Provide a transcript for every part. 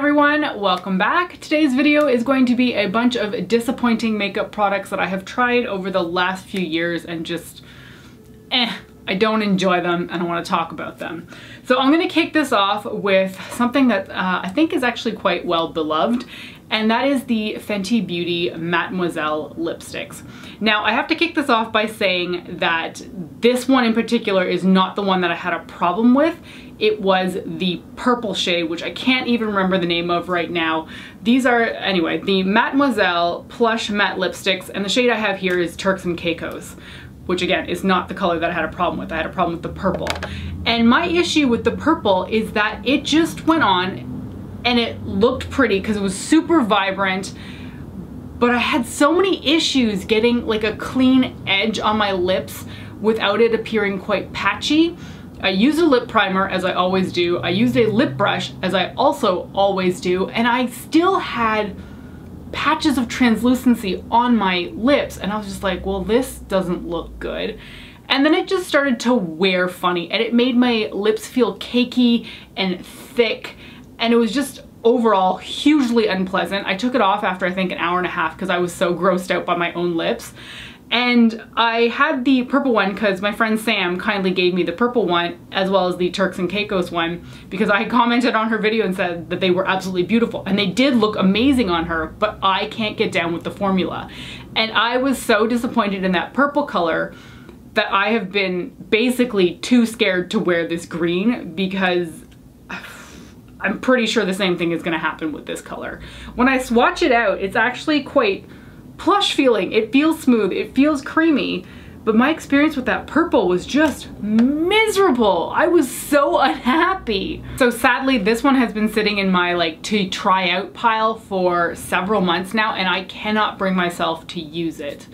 everyone, welcome back. Today's video is going to be a bunch of disappointing makeup products that I have tried over the last few years and just, I don't enjoy them and I want to talk about them. So I'm going to kick this off with something that I think is actually quite well beloved, and that is the Fenty Beauty Mademoiselle lipsticks. Now I have to kick this off by saying that this one in particular is not the one that I had a problem with. It was the purple shade, which I can't even remember the name of right now. These are, anyway, the Mademoiselle Plush Matte Lipsticks, and the shade I have here is Turks and Caicos, which again is not the color that I had a problem with. I had a problem with the purple. And my issue with the purple is that it just went on and it looked pretty because it was super vibrant, but I had so many issues getting like a clean edge on my lips without it appearing quite patchy. I used a lip primer, as I always do. I used a lip brush, as I also always do, and I still had patches of translucency on my lips, and I was just like, well, this doesn't look good. And then it just started to wear funny, and it made my lips feel cakey and thick, and it was just overall hugely unpleasant. I took it off after I think an hour and a half because I was so grossed out by my own lips. And I had the purple one because my friend Sam kindly gave me the purple one as well as the Turks and Caicos one because I commented on her video and said that they were absolutely beautiful, and they did look amazing on her, but I can't get down with the formula. And I was so disappointed in that purple color that I have been basically too scared to wear this green because I'm pretty sure the same thing is going to happen with this color. When I swatch it out, it's actually quite plush feeling. It feels smooth, it feels creamy, but my experience with that purple was just miserable. I was so unhappy. So sadly, this one has been sitting in my like to try out pile for several months now, and I cannot bring myself to use it,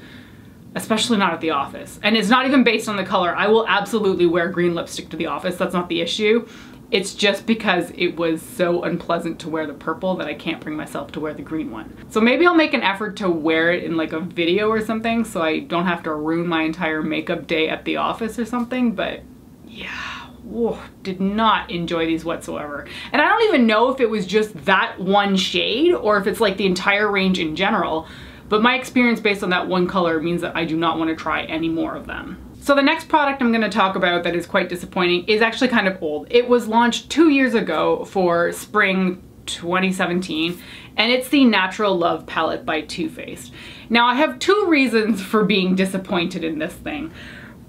especially not at the office. And it's not even based on the color. I will absolutely wear green lipstick to the office. That's not the issue. It's just because it was so unpleasant to wear the purple that I can't bring myself to wear the green one. So maybe I'll make an effort to wear it in like a video or something so I don't have to ruin my entire makeup day at the office or something, but yeah, whoa, did not enjoy these whatsoever. And I don't even know if it was just that one shade or if it's like the entire range in general, but my experience based on that one color means that I do not want to try any more of them. So the next product I'm going to talk about that is quite disappointing is actually kind of old. It was launched 2 years ago for spring 2017, and it's the Natural Love palette by Too Faced. Now I have two reasons for being disappointed in this thing.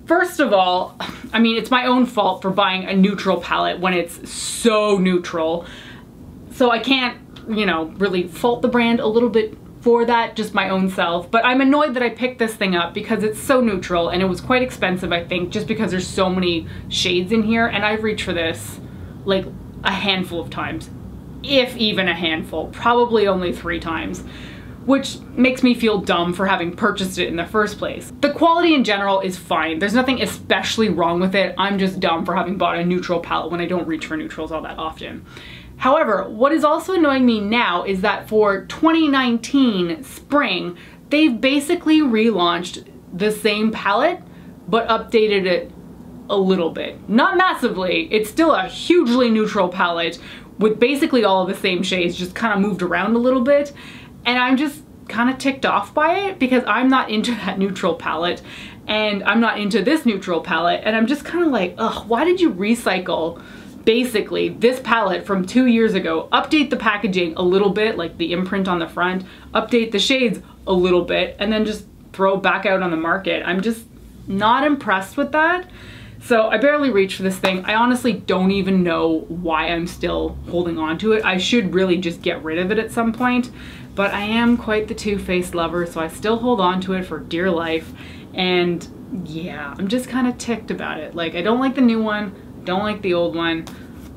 First of all, I mean, it's my own fault for buying a neutral palette when it's so neutral. So I can't, you know, really fault the brand a little bit for that, just my own self, but I'm annoyed that I picked this thing up because it's so neutral and it was quite expensive, I think, just because there's so many shades in here, and I've reached for this like a handful of times, if even a handful, probably only 3 times, which makes me feel dumb for having purchased it in the first place. The quality in general is fine. There's nothing especially wrong with it. I'm just dumb for having bought a neutral palette when I don't reach for neutrals all that often. However, what is also annoying me now is that for 2019 spring, they've basically relaunched the same palette, but updated it a little bit. Not massively, it's still a hugely neutral palette with basically all of the same shades, just kind of moved around a little bit. And I'm just kind of ticked off by it because I'm not into that neutral palette and I'm not into this neutral palette, and I'm just kind of like, ugh, why did you recycle basically this palette from 2 years ago, update the packaging a little bit, like the imprint on the front, update the shades a little bit, and then just throw it back out on the market? I'm just not impressed with that. So I barely reached for this thing. I honestly don't even know why I'm still holding on to it. I should really just get rid of it at some point, but I am quite the Too Faced lover, so I still hold on to it for dear life. And yeah, I'm just kind of ticked about it. Like, I don't like the new one, don't like the old one,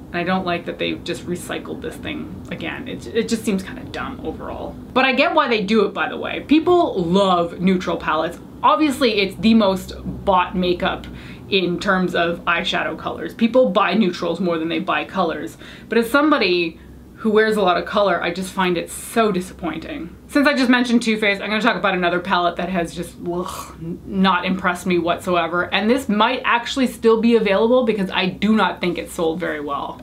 and I don't like that they've just recycled this thing again. It just seems kind of dumb overall. But I get why they do it, by the way. People love neutral palettes. Obviously, it's the most bought makeup in terms of eyeshadow colors. People buy neutrals more than they buy colors. But as somebody who wears a lot of color, I just find it so disappointing. Since I just mentioned Too Faced, I'm gonna talk about another palette that has just not impressed me whatsoever. And this might actually still be available because I do not think it sold very well.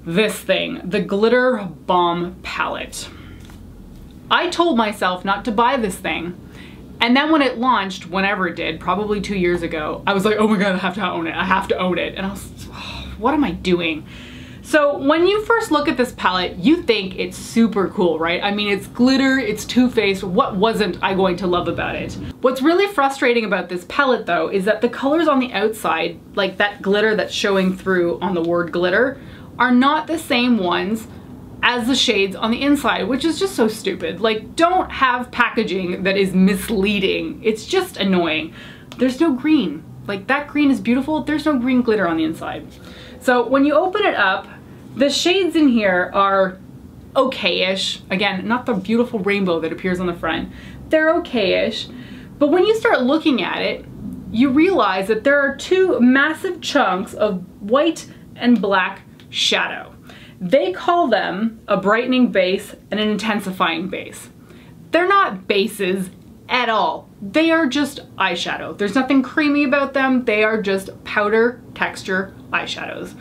this thing, the Glitter Bomb Palette. I told myself not to buy this thing. And then when it launched, whenever it did, probably 2 years ago, I was like, oh my God, I have to own it. I have to own it. And I was, oh, what am I doing? So when you first look at this palette, you think it's super cool, right? I mean, it's glitter, it's Too Faced. What wasn't I going to love about it? What's really frustrating about this palette though, is that the colors on the outside, like that glitter that's showing through on the word glitter, are not the same ones as the shades on the inside, which is just so stupid. Like, don't have packaging that is misleading. It's just annoying. There's no green. Like, that green is beautiful. There's no green glitter on the inside. So when you open it up, the shades in here are okay-ish. Again, not the beautiful rainbow that appears on the front. They're okay-ish. But when you start looking at it, you realize that there are two massive chunks of white and black shadow. They call them a brightening base and an intensifying base. They're not bases at all. They are just eyeshadow. There's nothing creamy about them. They are just powder texture eyeshadows.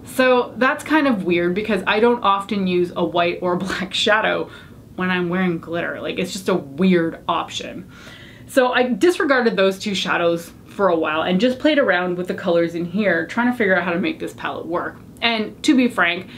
So that's kind of weird because I don't often use a white or black shadow when I'm wearing glitter. Like, it's just a weird option. So I disregarded those two shadows for a while and just played around with the colors in here, trying to figure out how to make this palette work. And to be frank,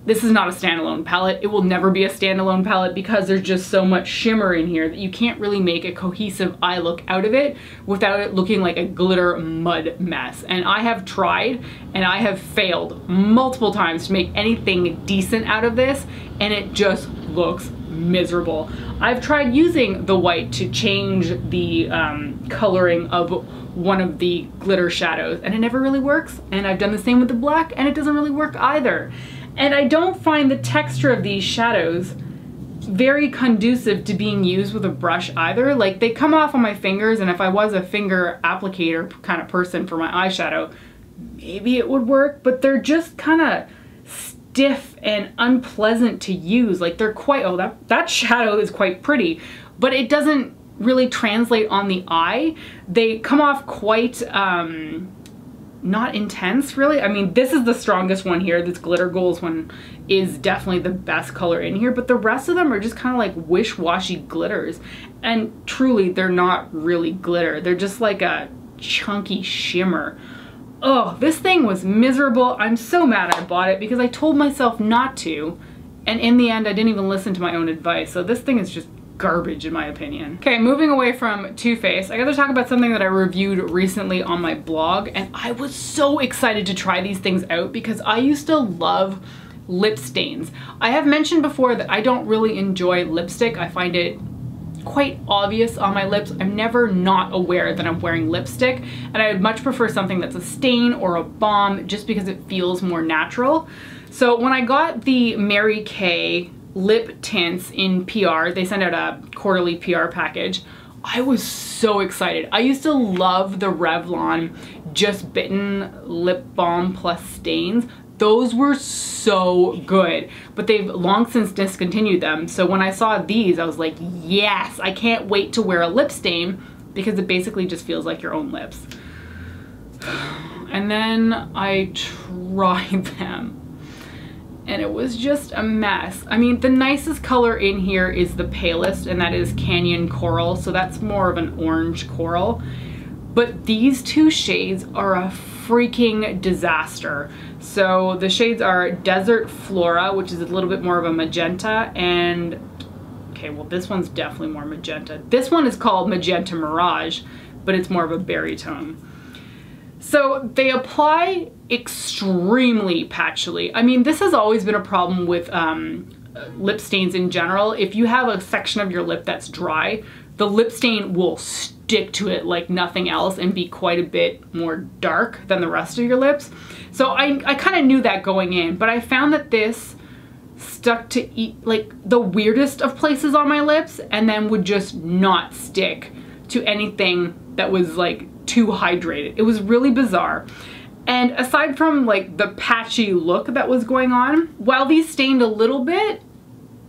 this is not a standalone palette. It will never be a standalone palette because there's just so much shimmer in here that you can't really make a cohesive eye look out of it without it looking like a glitter mud mess. And I have tried and I have failed multiple times to make anything decent out of this, and it just looks miserable. I've tried using the white to change the coloring of one of the glitter shadows and it never really works. And I've done the same with the black and it doesn't really work either. And I don't find the texture of these shadows very conducive to being used with a brush either. Like, they come off on my fingers, and if I was a finger applicator kind of person for my eyeshadow, maybe it would work, but they're just kind of stiff and unpleasant to use. Like, they're quite, oh, that shadow is quite pretty, but it doesn't really translate on the eye. They come off quite, not intense, really. I mean, this is the strongest one here. This Glitter Goals one is definitely the best color in here, but the rest of them are just kind of like wish-washy glitters. And truly, they're not really glitter. They're just like a chunky shimmer. Oh, this thing was miserable. I'm so mad I bought it because I told myself not to, and in the end, I didn't even listen to my own advice. So this thing is just garbage in my opinion. Okay, moving away from Too Faced, I gotta talk about something that I reviewed recently on my blog, and I was so excited to try these things out because I used to love lip stains. I have mentioned before that I don't really enjoy lipstick. I find it quite obvious on my lips. I'm never not aware that I'm wearing lipstick, and I would much prefer something that's a stain or a balm just because it feels more natural. So when I got the Mary Kay Lip Tints in PR, they send out a quarterly PR package, I was so excited. I used to love the Revlon Just Bitten lip balm plus stains. Those were so good, but they've long since discontinued them. So when I saw these, I was like, yes, I can't wait to wear a lip stain because it basically just feels like your own lips. And then I tried them, and it was just a mess. I mean, the nicest color in here is the palest, and that is Canyon Coral, so that's more of an orange coral. But these two shades are a freaking disaster. So the shades are Desert Flora, which is a little bit more of a magenta, and okay, well, this one's definitely more magenta. This one is called Magenta Mirage, but it's more of a berry tone. So they apply extremely patchily. I mean, this has always been a problem with lip stains in general. If you have a section of your lip that's dry, the lip stain will stick to it like nothing else and be quite a bit more dark than the rest of your lips. So I kind of knew that going in, but I found that this stuck to like the weirdest of places on my lips and then would just not stick to anything that was like too hydrated. It was really bizarre. And aside from like the patchy look that was going on, while these stained a little bit,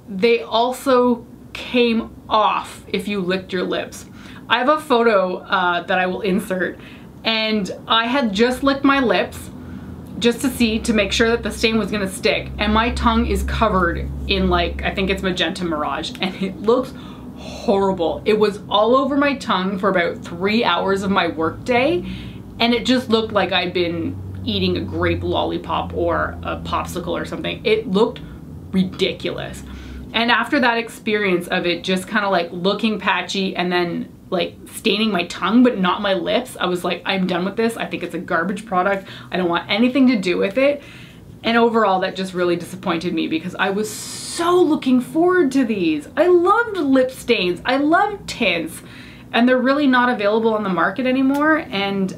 they also came off if you licked your lips. I have a photo that I will insert, and I had just licked my lips just to make sure that the stain was gonna stick. And my tongue is covered in like, I think it's Magenta Mirage, and it looks horrible. It was all over my tongue for about 3 hours of my work day, and it just looked like I'd been eating a grape lollipop or a popsicle or something. It looked ridiculous. And after that experience of it just kind of like looking patchy and then like staining my tongue but not my lips, I was like, I'm done with this. I think it's a garbage product. I don't want anything to do with it. And overall, that just really disappointed me because I was so looking forward to these. I loved lip stains. I loved tints. And they're really not available on the market anymore. And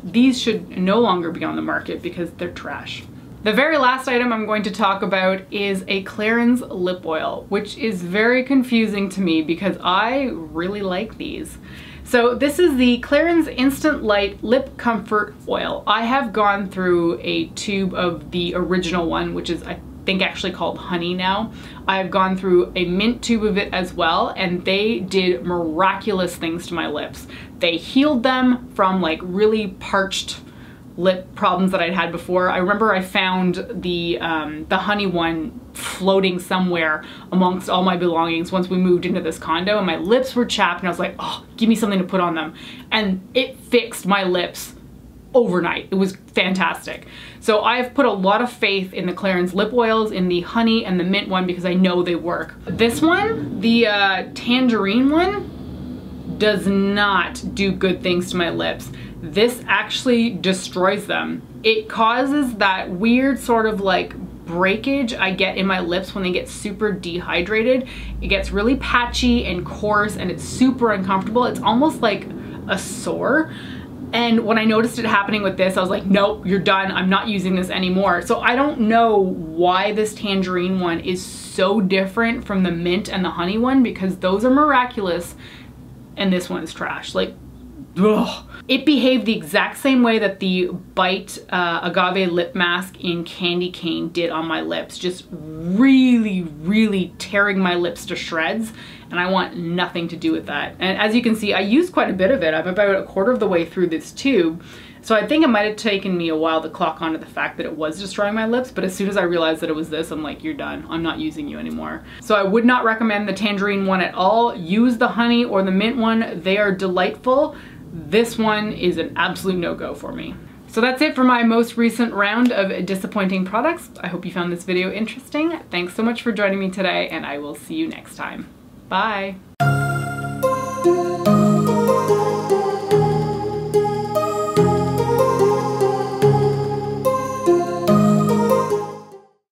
these should no longer be on the market because they're trash. The very last item I'm going to talk about is a Clarins lip oil, which is very confusing to me because I really like these. So this is the Clarins Instant Light Lip Comfort Oil. I have gone through a tube of the original one, which is I think actually called Honey now. I've gone through a mint tube of it as well, and they did miraculous things to my lips. They healed them from like really parched lip problems that I'd had before. I remember I found the Honey one floating somewhere amongst all my belongings once we moved into this condo, and my lips were chapped and I was like, oh, give me something to put on them. And it fixed my lips overnight. It was fantastic. So I've put a lot of faith in the Clarins lip oils, in the Honey and the mint one, because I know they work. This one, the tangerine one, does not do good things to my lips. This actually destroys them. It causes that weird sort of like breakage I get in my lips when they get super dehydrated. It gets really patchy and coarse and it's super uncomfortable. It's almost like a sore. And when I noticed it happening with this, I was like, nope, you're done. I'm not using this anymore. So I don't know why this tangerine one is so different from the mint and the Honey one, because those are miraculous and this one is trash. Like, ugh. It behaved the exact same way that the Bite Agave Lip Mask in Candy Cane did on my lips. Just really, really tearing my lips to shreds. And I want nothing to do with that. And as you can see, I used quite a bit of it. I'm about a quarter of the way through this tube. So I think it might have taken me a while to clock onto the fact that it was destroying my lips, but as soon as I realized that it was this, I'm like, you're done. I'm not using you anymore. So I would not recommend the tangerine one at all. Use the Honey or the mint one. They are delightful. This one is an absolute no-go for me. So that's it for my most recent round of disappointing products. I hope you found this video interesting. Thanks so much for joining me today, and I will see you next time. Bye.